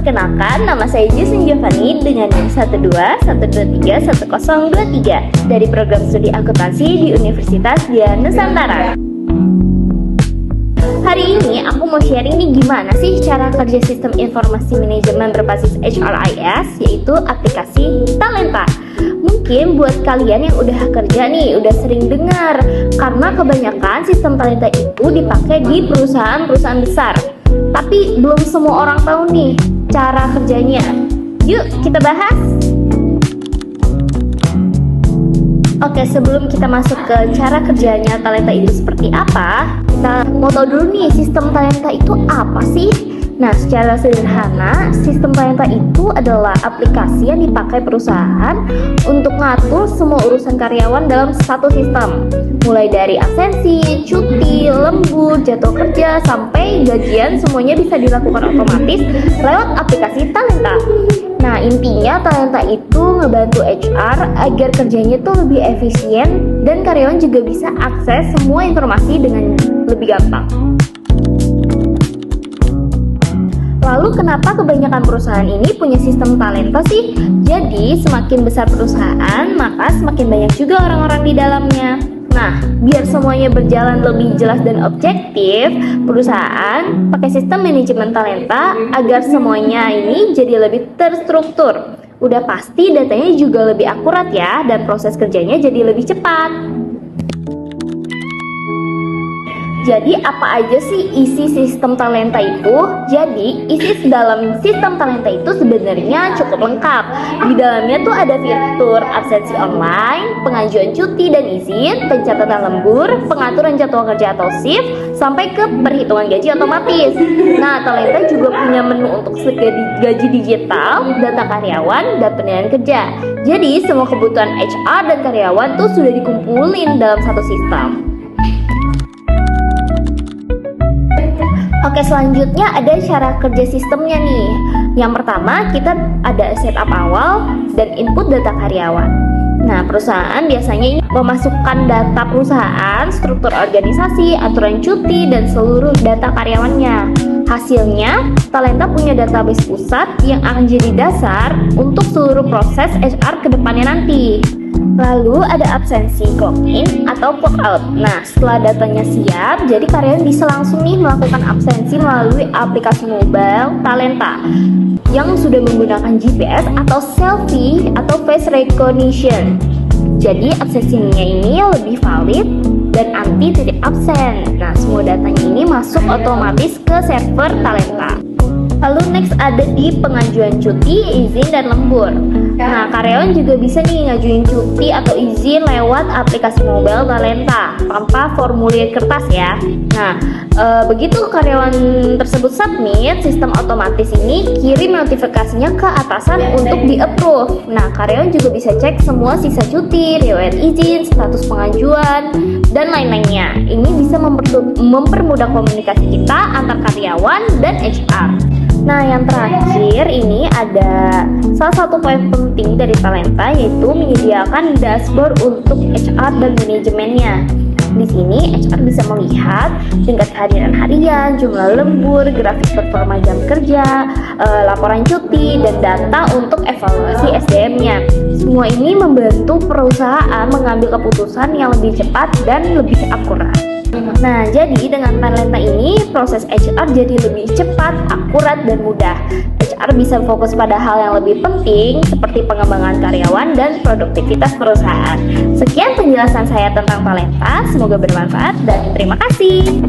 Perkenalkan, nama saya Justin Giovanni dengan NIM 121231023 dari program studi akuntansi di Universitas Dian Nusantara. Hari ini aku mau sharing nih gimana sih cara kerja sistem informasi manajemen berbasis HRIS, yaitu aplikasi Talenta. Mungkin buat kalian yang udah kerja nih, udah sering dengar, karena kebanyakan sistem Talenta itu dipakai di perusahaan-perusahaan besar. Tapi belum semua orang tahu nih cara kerjanya. Yuk kita bahas. Oke, sebelum kita masuk ke cara kerjanya Talenta itu seperti apa, kita mau tahu dulu nih sistem Talenta itu apa sih? Nah, secara sederhana, sistem Talenta itu adalah aplikasi yang dipakai perusahaan untuk ngatur semua urusan karyawan dalam satu sistem. Mulai dari absensi, cuti, lembur, jadwal kerja, sampai gajian, semuanya bisa dilakukan otomatis lewat aplikasi Talenta. Nah, intinya Talenta itu ngebantu HR agar kerjanya tuh lebih efisien dan karyawan juga bisa akses semua informasi dengan lebih gampang. Lalu kenapa kebanyakan perusahaan ini punya sistem Talenta sih? Jadi semakin besar perusahaan, maka semakin banyak juga orang-orang di dalamnya. Nah, biar semuanya berjalan lebih jelas dan objektif, perusahaan pakai sistem manajemen Talenta agar semuanya ini jadi lebih terstruktur. Udah pasti datanya juga lebih akurat ya, dan proses kerjanya jadi lebih cepat. Jadi apa aja sih isi sistem Talenta itu? Jadi isi dalam sistem Talenta itu sebenarnya cukup lengkap. Di dalamnya tuh ada fitur absensi online, pengajuan cuti dan izin, pencatatan lembur, pengaturan jadwal kerja atau shift, sampai ke perhitungan gaji otomatis. Nah, Talenta juga punya menu untuk gaji digital, data karyawan, dan penilaian kerja. Jadi semua kebutuhan HR dan karyawan tuh sudah dikumpulin dalam satu sistem. Oke, selanjutnya ada cara kerja sistemnya nih. Yang pertama, kita ada setup awal dan input data karyawan. Nah, perusahaan biasanya ini memasukkan data perusahaan, struktur organisasi, aturan cuti, dan seluruh data karyawannya. Hasilnya, Talenta punya database pusat yang akan jadi dasar untuk seluruh proses HR ke depannya nanti. Lalu ada absensi, clock in atau clock out. Nah, setelah datanya siap, jadi karyawan bisa langsung nih melakukan absensi melalui aplikasi mobile Talenta yang sudah menggunakan GPS atau selfie atau face recognition. Jadi absensinya ini lebih valid dan anti tidak absen. Nah, semua datanya ini masuk otomatis ke server Talenta. Lalu next ada di pengajuan cuti, izin, dan lembur. Nah, karyawan juga bisa nih ngajuin cuti atau izin lewat aplikasi mobile Talenta tanpa formulir kertas ya. Nah, begitu karyawan tersebut submit, sistem otomatis ini kirim notifikasinya ke atasan untuk di-approve. Nah, karyawan juga bisa cek semua sisa cuti, riwayat izin, status pengajuan, dan lain-lainnya. Ini bisa mempermudah komunikasi kita antar karyawan dan HR. Nah, yang terakhir ini ada salah satu poin penting dari Talenta, yaitu menyediakan dashboard untuk HR dan manajemennya. Di sini HR bisa melihat tingkat kehadiran harian, jumlah lembur, grafik performa jam kerja, laporan cuti, dan data untuk evaluasi SDM-nya. Semua ini membantu perusahaan mengambil keputusan yang lebih cepat dan lebih akurat. Nah, jadi dengan Talenta ini proses HR jadi lebih cepat, akurat, dan mudah. HR bisa fokus pada hal yang lebih penting seperti pengembangan karyawan dan produktivitas perusahaan. Sekian penjelasan saya tentang Talenta, semoga bermanfaat dan terima kasih.